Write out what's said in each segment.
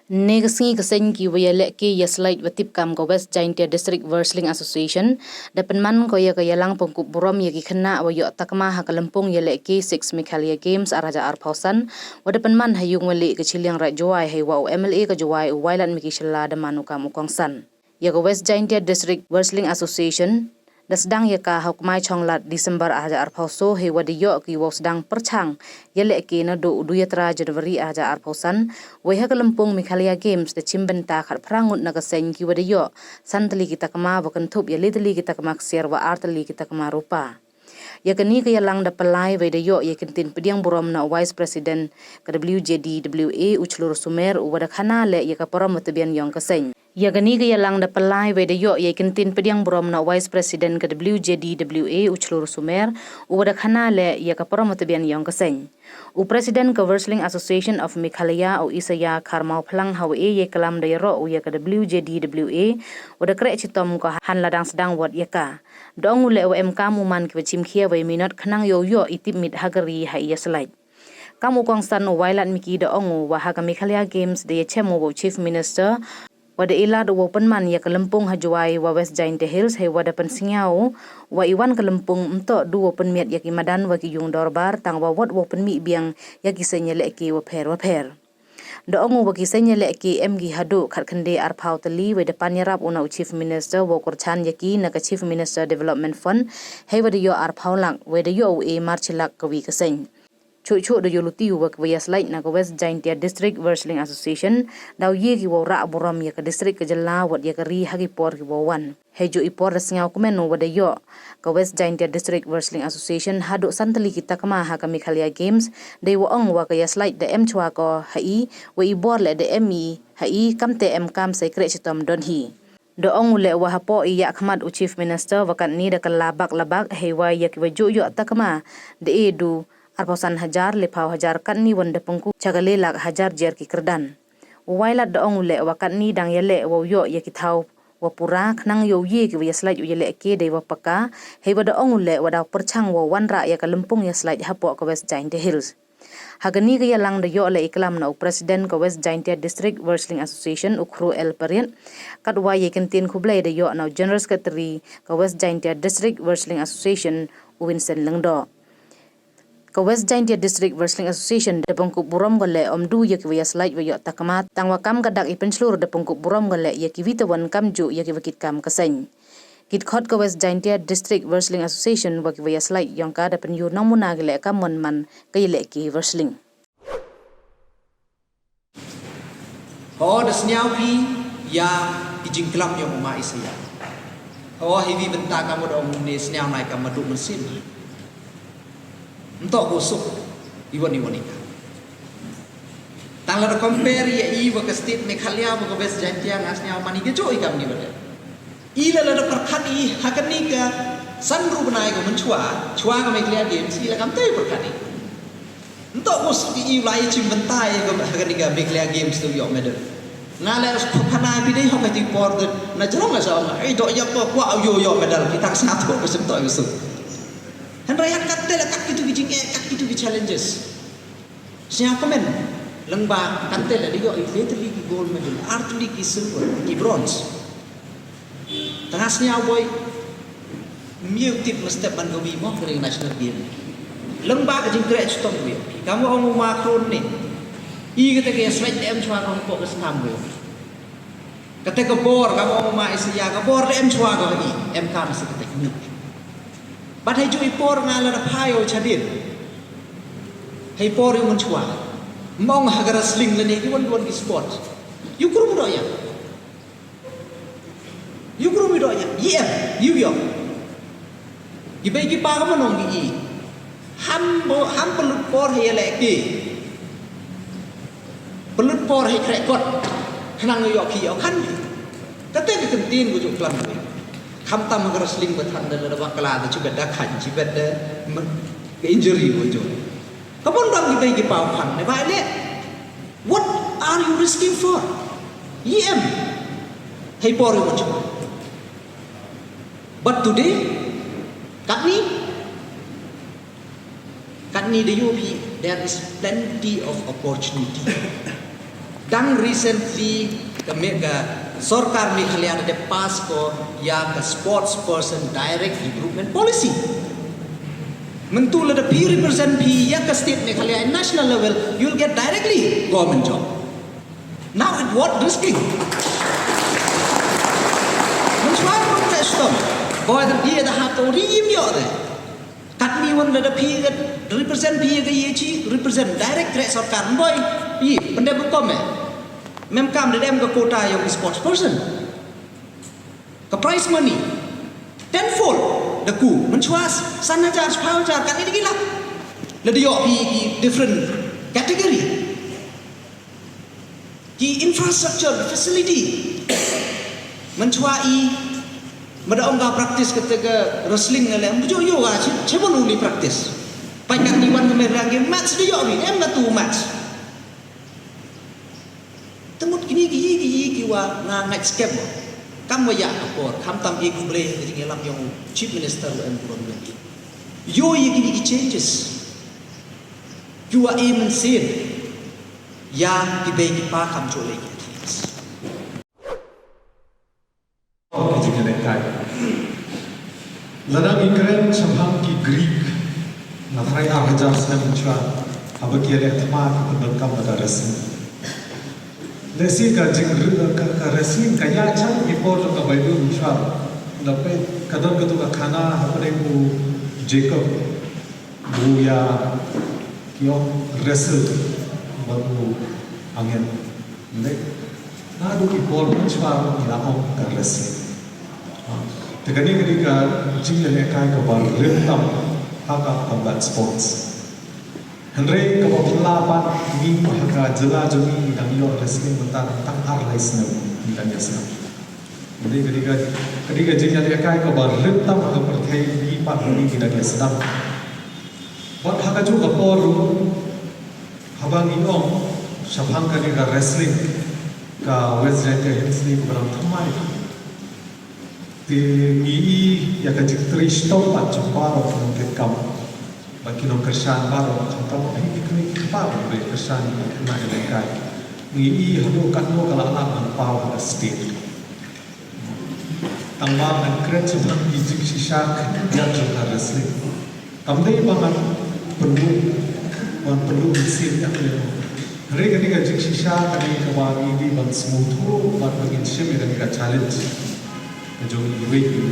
Negasing kasing ki wayalek ki yaslait watip kam ko West Jaintia District Wrestling Association dapan man ko ya lang pengkup buram ya ki kena wayo takma ha kalempung yalek ki 6 Mikhalia Games araja arpausan wadapan man hayung wali keciliang rajwai hay wa MLA ka jawai wailan miki shela da manukam ukongsan ya ko West Jaintia District Wrestling Association dasdang ya ka hukmai chonglat Disember aja arpauso he wadiyo ki wo sedang perchang yale ki na do uduyatra Januari aja arpausan we ha kalempung Mikhalia Games de chimbenta khat prangut na kaseng ki wadiyo santali kita kama bakan thup ya litali kita kama ksiar wa artali kita kama rupa ya kini ke yalang da pelai wadiyo ya kintin pediang buram na Vice President ke WJDWA Uchlur Sumer wada khana le ya ka param matabian yong kaseng ya gani ke yalang da pelai wadiyo ya kintin pediang buram na Vice President ke WJDWA Uchlur Sumer wada khana le ya ka param matabian yong kaseng u President ke Wrestling Association of Meghalaya o Isaya Karmau Phalang hawe ye kalam da yaro ya ke WJDWA wada kre chitom ko han ladang sedang wat ya ka dong ule OMK muman ke chim khia we minot khanang yo itip mit hagari ha ya slide kamu kongsan wailat miki da ongu wa ha Mikhalia Games de chemo Chief Minister wada ila do penman ya kelempung hajuai wa West Jaintia Hills he wada pensingiau wa iwan kelempung emto du penmiat ya kimadan wa ki yung dorbar tang wa wot penmi biang ya ki senyele ki wa pher do ongu wa ki senyele ki MG hadu khat khande arphau tali we depan yarap una Chief Minister wa kurchan ya ki na ka Chief Minister Development Fund he wada yo arphau lang we de yo e marchilak kawi kaseng Cucu do yoluti wak wayas lain na West Jaintia District Wrestling Association daw ye ki wa ra buram ya ka district ka jala wat ya ka ri hagi por ki wan hejo ipor rasngaw kumeno wada yo ka West Jaintia District Wrestling Association hadu santali kita kama ha ka Mikhalia Games de wa ong wa ka yas lain da em chwa ko hai wa ibor le de mi hai kamte em kam secret chitom don hi do ong le wa hapo iya khmat u Chief Minister wakan ni da ka labak hewa ya ki waju yo takama de edu arpausan hajar lepau hajar kan ni wanda pengku cagale lak hajar jer ki kerdan wailat da ong le wakan ni dang yele wo yo ya ki thau wa pura khnang yo ye ki ya slide yele ke de wa paka he wa da ong le wa da perchang wo wanra ya ka lempung ya slide hapo ka West Jaintia Hills hagani ke yalang da yo le iklam na president ka West Jaintia District Wrestling Association ukhru el parien kadwa ye kentin khublai da yo na General Secretary ka West Jaintia District Wrestling Association Winston Lengdo ka West Jaintia District Wrestling Association de pengku buram gole omdu ya ki slide wa yo takama tangwa kam gadak ipen slur de pengku buram gole ya ki witawan kam ju ya ki wakit kam kaseng kit khot ka West Jaintia District Wrestling Association wa ki slide yong ka de pen yu namuna gele kam mon man ka yele ki wrestling ho da snyau pi ya kijing club yo ma isaya ho hivi benta kamu do ne snyau nai kam madu mesin untuk busuk iwan ika. Tangla compare ya iwa ke state Meghalaya wa West Jaintia ngasnya mani ke jo ikam ni bade. Ila la perkhani hakani ka sanru banai ko menchua chua ka Meghalaya Games ila kam tei perkhani. Untuk busuk di iwa chim bentai ko hakani ka Meghalaya Games tu yo medal. Ngala us khana bi dei hoka ti por na jrong asa ma ai do ya ko kwa yo medal kita satu besem to isu. Dan rakyat kata letak itu bijing kak itu challenges. Siapa men lengba kata le dia literally ki gold medal, artily ki silver, ki bronze. Tengahnya boy music mesti bangawi mo dari national game. Lengba ka jing kret stop we. Kamu orang makron ni. I kata ke slide em chwa ko ko skam we. Kata ke bor kamu orang ma isya ka bor em chwa ko i em kam se kata ni. But hai jui por ngala na payo chadir. Hai por yung menchua. Mong hagar sling lani ki wan ki sport. You kuru do ya. You kuru do ya. Yeah, you yo. Gibai ki pa ka manong gi. Ham pelut por hai le ki. Pelut por hai krek kot. Khnang yo ki yo kan. Kate ki kentin ku ju klam ni. Kam tam wrestling bertanda dalam wakala tu juga dah kan, juga dah injury wujud. Kapan dang kita ikut pawang? Lepas ni, what are you risking for? EM, hey pori macam. But today, kat ni the UP there is plenty of opportunity. Dan recently kami ke Sorkar Meghalaya ada pass ko yang ke sports person direct recruitment policy. Mentul ada peer represent pi yang ke state Meghalaya national level, you'll get directly government job. Now it what risking? Mencuat protest tom, bahwa dia dah hatu rim yo deh. Kat mi wan ada pi represent pi ke ye represent direct threat Sorkar boy pi pendek berkom Mem kam de dem ke kota yang sports person. Ke prize money tenfold the ku mencuas sana jar sepau jar kan ini gila. Le dia pi different category. Ki infrastructure facility mencuai mada ongga praktis ketika wrestling ngale bujo yo ga cebon uli praktis. Paikan di wan kemerang game match dia pi em na tu match. Temut kini kiwa nga next step kam waya apor kam tam e kubre jadi ngelam yang chief minister and government yo ye kini changes kiwa e men sin ya ki be ki pa kam chole ki jadi lekai ladang ikren sabhang ki greek na thai ahajar sam chwa abaki le thma ko kam da resi Lesi ka wrestling kaya chan before ka baidu mushar dapat kadang tu ka khana hapre bu Jacob bu ya kyo wrestle baru angin ne na du before mushar ya om ka wrestling tegani kali ka jingle kai ka bar lemtam haka combat sports Henry kapapalaban ni mahaka jela jami dang yo wrestling bentar tang ar laisna dan yasna. Jadi ketika jenya dia kai ka bar rentam ka perthai ni pa ni dan yasna. Bat haka ju ka poru habang iong sabhang ka ni ka wrestling ka wrestling ka hinsni ko ram thamai. Ti mi ya ka jiktri stop pa chaparo ng kam. Bagi nong kersan baru, contoh ini kini apa boleh kersan kena elekai. Ngi hado katno kalau anak pau ada state. Tambah dan keren sebab izin sisa dia juga wrestling. Tamdai bangan perlu mesin yang lemu. Hari ketika izin sisa kami kawali di bang semutu bang bangin sih mereka challenge. Jom iwe.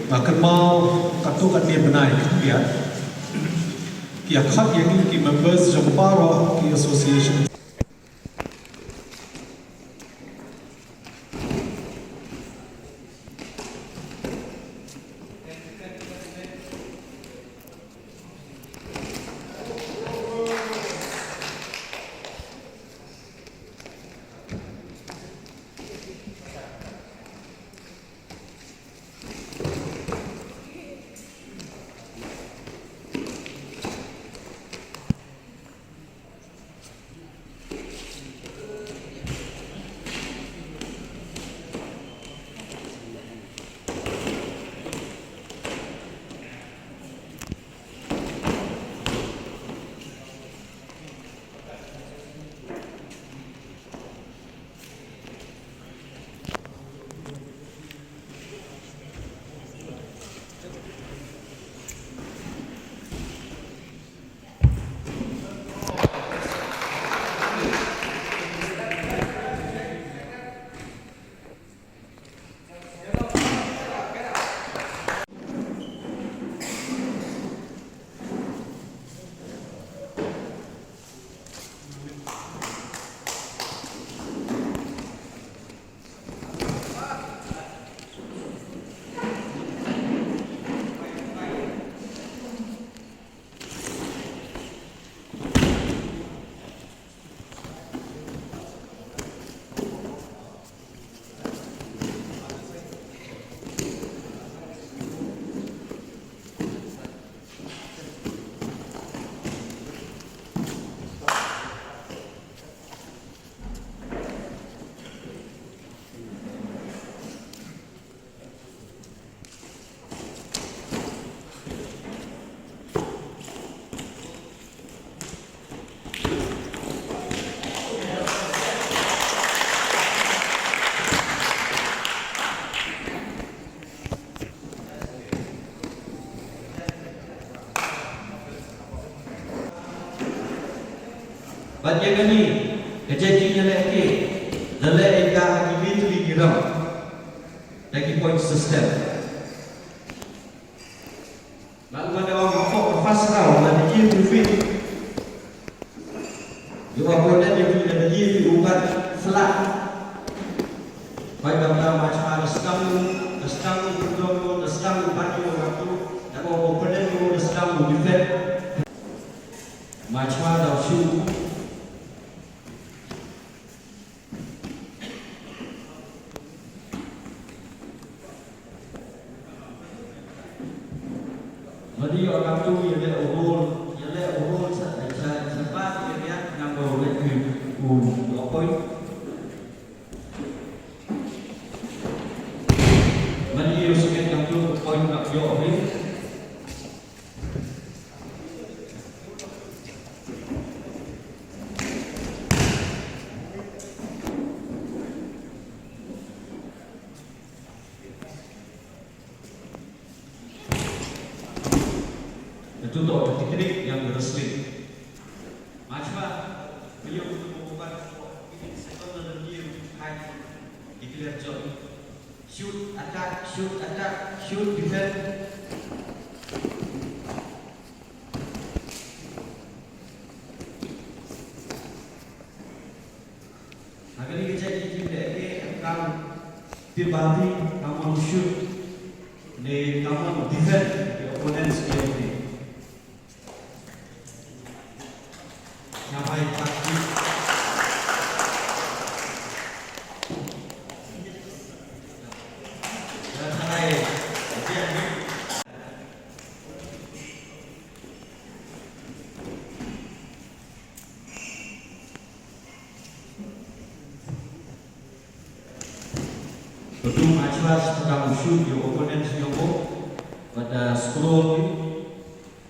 Maka mau katukan dia benaik dia. Ki akhak yang ki members jamparo ki association Banyak ni kejadiannya lagi, lelai ika immediately giram, lagi point system. Lalu ada orang kok fast round dan dia fit. Dua opponent dia punya dan dia ubat flat. Baik dalam macam sedang berdua, sedang bagi orang tu, dan opponent tu sedang defend. Macam ada shoot. Jadi orang tu yang dia urut sebab dia nombor dua point. Jadi usahakan yang tu point nak jauh ni. Itu untuk teknik yang resmi. Macam beliau untuk mengubah ini sektor dan dia high declare job. Shoot, attack, defend. Agar ini jadi tim akan dibagi kamu shoot, ni kamu defend the opponent's game. Sampai pagi. Dan sampai dia ni. Betul macam sedang shoot your opponent's elbow pada scroll